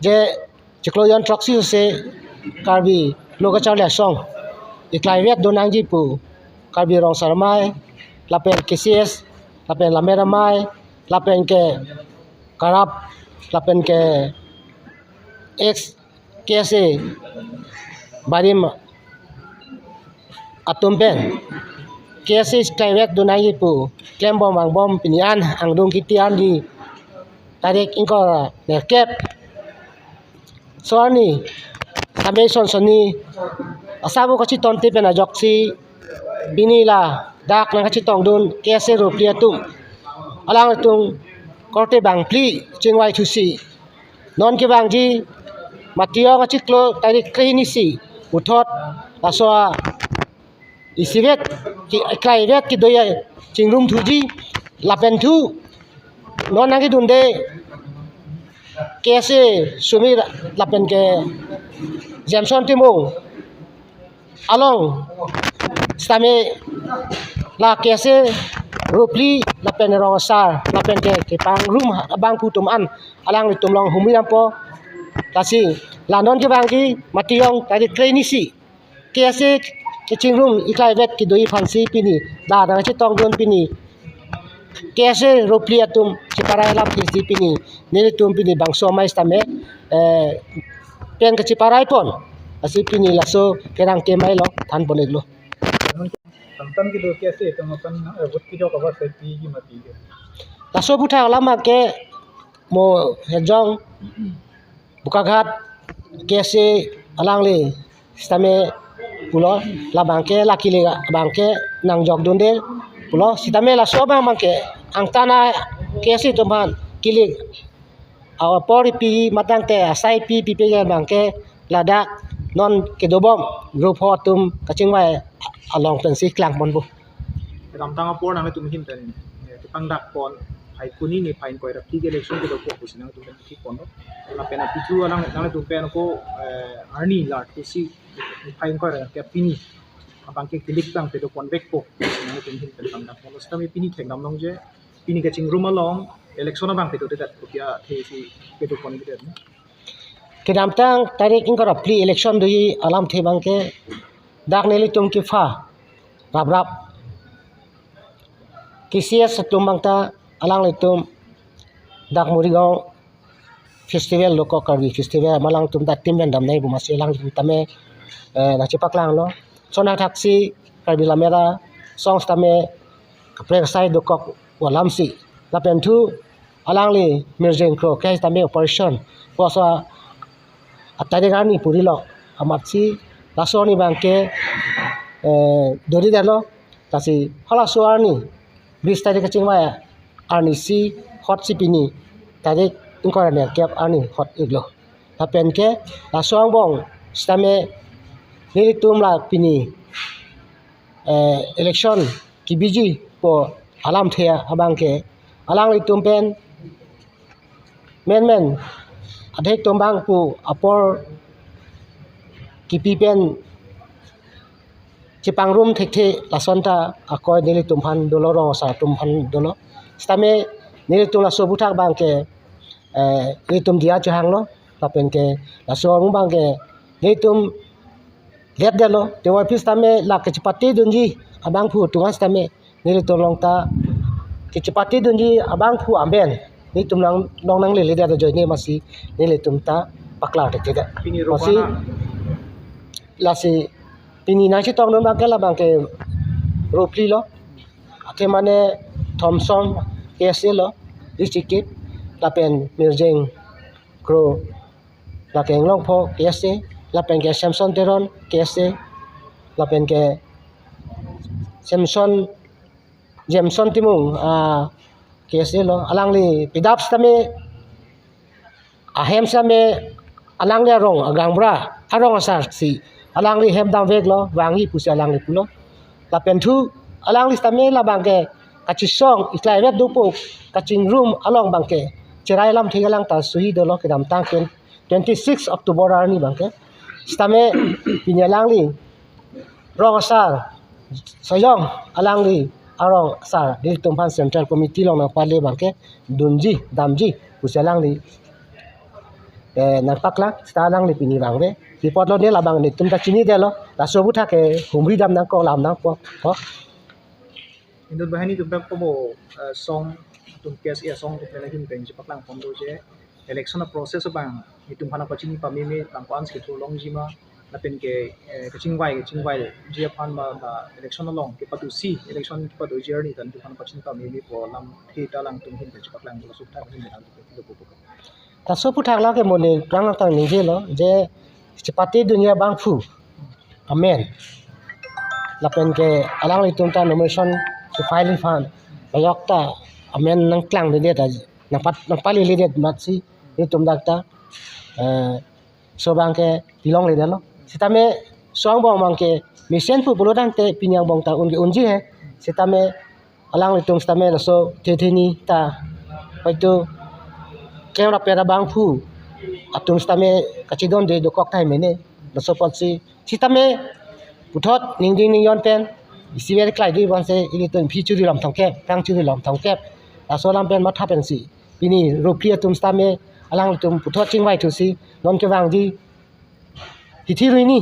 je chikloyan troxy se karbi loga charle song iklai vet donang ji pu karbi rong sarmai lapen KCS lapen lamera mai lapen ke karap lapen ke X KSA barim atumpen KSA iklai vet donang ji pu klem bom ang bom pinian ang dong kitian di tarik ingkor nerkep soani sampai soni asabu kaci tonti pena joksi binila dak nang kaci tong dun KSA ruplia tum alang tung korte bang pli chingwai thusi non ke bang ji matio kaci klo tarik krini si uthot aswa isivet ki klai vet ki doya chingrum thuji lapen thu non nang ki dunde KSA sumir lapen ke Jameson Timung along stame la KSA rupli lapen rosar lapen ke pang room bang putum an alang tum long humiram po kasi lanon ke bang ki mationg tadi trainisi KSA ke chingrum ikai vet ki doi phansi pini da da chi tong don pini KSA rupli atum chiparai lap ki pini nili tum pini bangso mai stame pen ke chiparai pon asi pini laso kerang ke mai lo than bonek lo संतन की दो कैसे तमकन बुत की जो कवर से पी की मती के laso butha lama ke mo hejong bukaghat KSA alang le stame pulo la bangke lakile bangke nang jog donde pulo sitame laso bangke angtana KSA tuman kilik awa pori pi matang te asai pi pe bangke lada non kedobom group hotum kachingwai along pensi klang mon bu दम तंग पोर नंगे तुम हिम तन पंग डाक पोन फाइ कुनी नि फाइन कोइ रखी के इलेक्शन के दो को कुछ नंगे तुम ठीक कोन ला पेना पिचू नंगे नंगे तुम पेन को अर्नी लाट कुसी फाइन कोइ रख के पिनी abang ke kilik tang pe do convect po nang tum hin pen tang da sta me pini theng dam nong je pini ka ching room along election abang pe do dat kopia the si pe do convect ne kedam tang tarik ingkar pli election doi alam the bangke dak neli tum ki fa rap rap KCS tum bangta alang le tum dak murigao festival loko karbi festival malang tum dak tim dam nai bu mas elang tum tame na cepak lang lo sona taksi karbi lamera songs tame kapre sai dokok walamsi lapen thu alang le mirjeng kro kai tame operation posa atade gani purilok amatsi lasoni bangke dori dalo tasi hala suarni bis tadi kachingwa arni si hot sipini tadi ingkor ne kep arni hot iglo lapen ke lasong bong stame nili tum la pini election ki biji po alam thea abang ke alang li tum pen men adhek tum bang pu apor ki pi pen chipang room thek the lasonta akoy nili tum phan dolo ro sa tum phan dolo stame nili tum la so buthak bang ke nili tum dia chang lo lapen ke la so bang ke nili tum let dalo te wa pis tame la ke chapati dunji abang phu tungas tame nili tum long ta ke chapati dunji abang phu amben ni tum long nang le da joy ne masi nili tum ta pakla te da pini masi rowana lasi pini na chi tong non bang ke la bang ke ropli lo ate mane Thomson KSA lo distrikit lapen mirjeng kro la ke long pho KSA lapen ke Samson Teron KSA lapen ke Samson Jameson Timung KSA lo alang li pidap stame ahem same alang le rong agang bra arong asar si alang li hem dam vek lo wangi pusi alang li pulo lapen thu alang li stame la bangke kachi song iklai vet do po kaching room along bangke cherai lam thigalang ta suhi do lo kedam tang 26 October ni bangke stame pinyalang li rong asar sayong alang li arong asar di tumpan central committee long na pale bangke dunji damji pusi alang li nan pakla stalang le pini bang ve ti pot lo ne la bang ni tum ta chini de lo la so bu tha ke humri dam nang ko lam nang po ho Indon bahani tum tak pomo song tum kes ya song tum pena hin peng paklang pom do je election process bang tum phana pachini pa me lang kwan ski thu long jima na pen ke chingwai je phan ma election long ke patu si election ke patu journey tan tum phana pachini pa me po lam thi ta lang tum hin peng paklang do su tha hin me dang ko ko ta so pu thak la ke mo ne krang tang ni je lo je chipati dunia bang phu amen la pen ke alang le tum ta nomination to filing fan bayok ta amen nang klang de ta nang pali le det mat si ni tum dak ta so bang ke tilong le lo sitame soang bong mang ke mission pu bulu dan te pinyang bong ta unji he sitame alang le tum sitame lo so te ni ta pai tu kera pera bang phu atum sitame kachidon de do kok tai mene lo so pot si sitame puthot ning ding ning yon pen isiwer klai di bon se ili ton phi chu ri lam thong ke kang chu ri lam thong ke la so lam pen ma tha pen si pini ro pria tum sitame alang le tum puthot chingwai thu si non ke wang di thi ri ni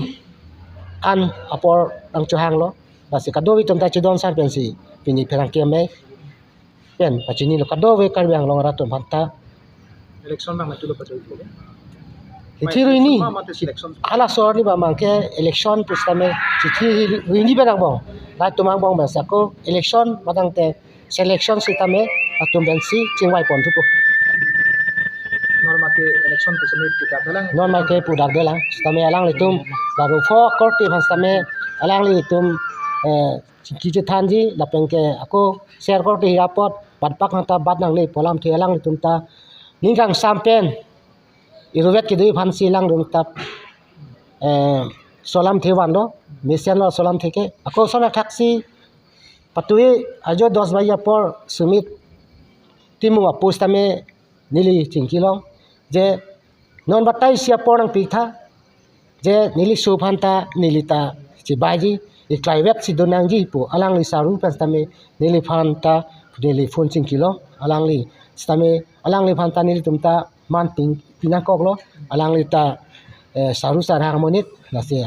an apor ang chu hang lo la se kado wi tum ta chidon san pen si pini pherang ke me pen pachini lo kado we kar bang long ra tum phanta election bang matu lo patu ko thi ri ni election ala sor ni ba mang ke election pustame thi ri ni ba bang la tumang bang ba sa ko election madang te selection sitame atum ben si chingwai pon thu po normal ke election ko sami kita dalang non mai ke pudak de lang sitame alang le tum la ro fo korti bhan sitame alang le tum ki je than ji la peng ke ako share korti rapot pat pak hata bat nang le polam the alang le tum ta ningkang sampen iruvet ki dui phan si lang dung tap solam thewan do mission lo solam theke ako sona taxi patui ajo 10 baya por sumit timu apostame nili chingkilong je non batai sia porang pitha je nili suphanta nilita chibaji i private si donang ji pu alang li saru pastame nili phanta nili phone chingkilong alang li stame alang li phanta nili tumta man ping pinakok lo alang li ta saru sarang monit la se